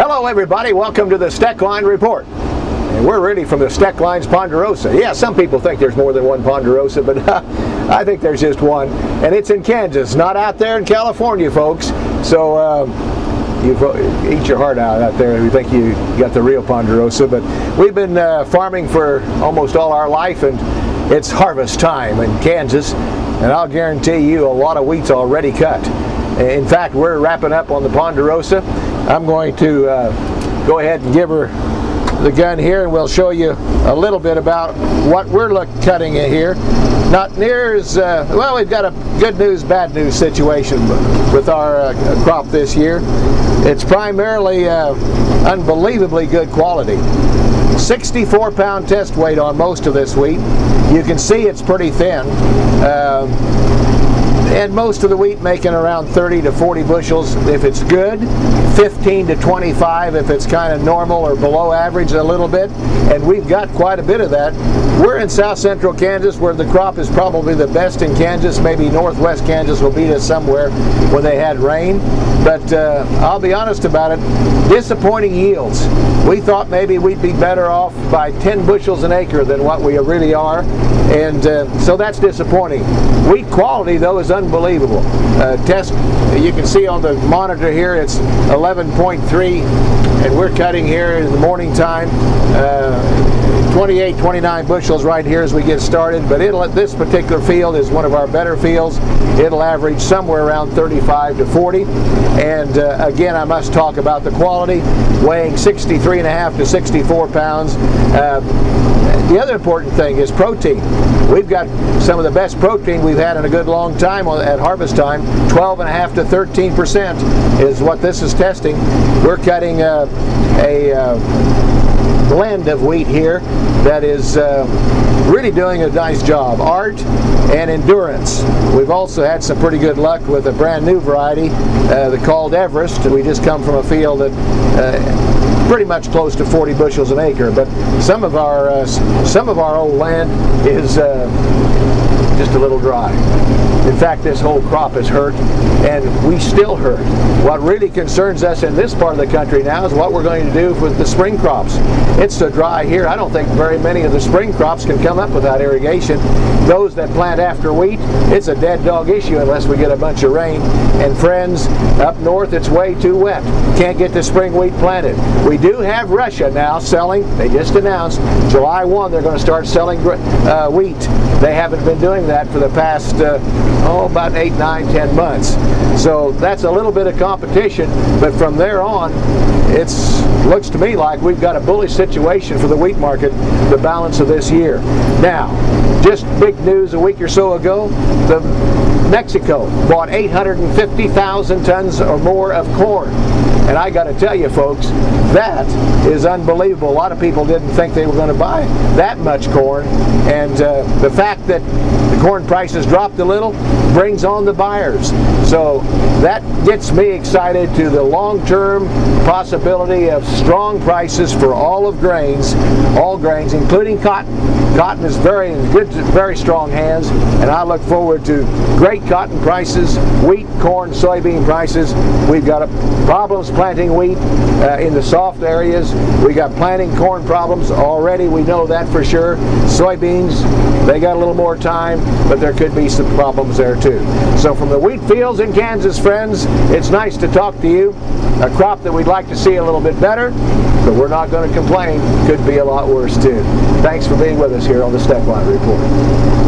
Hello everybody, welcome to the Steckline Report. And we're really from the Steckline's Ponderosa. Yeah, some people think there's more than one Ponderosa, but I think there's just one. And it's in Kansas, not out there in California, folks. So you eat your heart out there if you think you got the real Ponderosa. But we've been farming for almost all our life, and it's harvest time in Kansas. And I'll guarantee you a lot of wheat's already cut. In fact, we're wrapping up on the Ponderosa. I'm going to go ahead and give her the gun here, and we'll show you a little bit about what we're cutting in here. Not near as well. We've got a good news, bad news situation with our crop this year. It's primarily unbelievably good quality. 64-pound test weight on most of this wheat. You can see it's pretty thin. And most of the wheat making around 30 to 40 bushels if it's good, 15 to 25 if it's kind of normal or below average a little bit, and we've got quite a bit of that. We're in south central Kansas, where the crop is probably the best in Kansas. Maybe northwest Kansas will beat us somewhere when they had rain, but I'll be honest about it, disappointing yields. We thought maybe we'd be better off by 10 bushels an acre than what we really are, and so that's disappointing. Wheat quality though is unbelievable. You can see on the monitor here it's 11.3, and we're cutting here in the morning time 28, 29 bushels right here as we get started, but this particular field is one of our better fields. It'll average somewhere around 35 to 40, and again, I must talk about the quality, weighing 63.5 to 64 pounds. The other important thing is protein. We've got some of the best protein we've had in a good long time at harvest time. 12.5 to 13% is what this is testing. We're cutting a blend of wheat here that is really doing a nice job. Art and endurance. We've also had some pretty good luck with a brand new variety called Everest. We just come from a field that pretty much close to 40 bushels an acre, but some of our old land is just a little dry. In fact, this whole crop is hurt, and we still hurt. What really concerns us in this part of the country now is what we're going to do with the spring crops. It's so dry here, I don't think very many of the spring crops can come up without irrigation. Those that plant after wheat, it's a dead dog issue unless we get a bunch of rain. And friends, up north it's way too wet. Can't get the spring wheat planted. We do have Russia now selling, they just announced, July 1 they're going to start selling wheat. They haven't been doing that for the past about 8, 9, 10 months. So that's a little bit of competition, but from there on, it looks to me like we've got a bullish situation for the wheat market the balance of this year. Now, just big news a week or so ago, Mexico bought 850,000 tons or more of corn. And I got to tell you folks, that is unbelievable. A lot of people didn't think they were going to buy that much corn, and the fact that the corn prices dropped a little brings on the buyers. So that gets me excited to the long-term possibility of strong prices for all grains, including cotton. Cotton is very good, very strong hands, and I look forward to great cotton prices, wheat, corn, soybean prices. We've got problems planting wheat in the soft areas. We got planting corn problems already, we know that for sure. Soybeans, they got a little more time, but there could be some problems there too. So from the wheat fields in Kansas, friends, it's nice to talk to you. A crop that we'd like to see a little bit better, but we're not going to complain. Could be a lot worse too. Thanks for being with us here on the Steckline Report.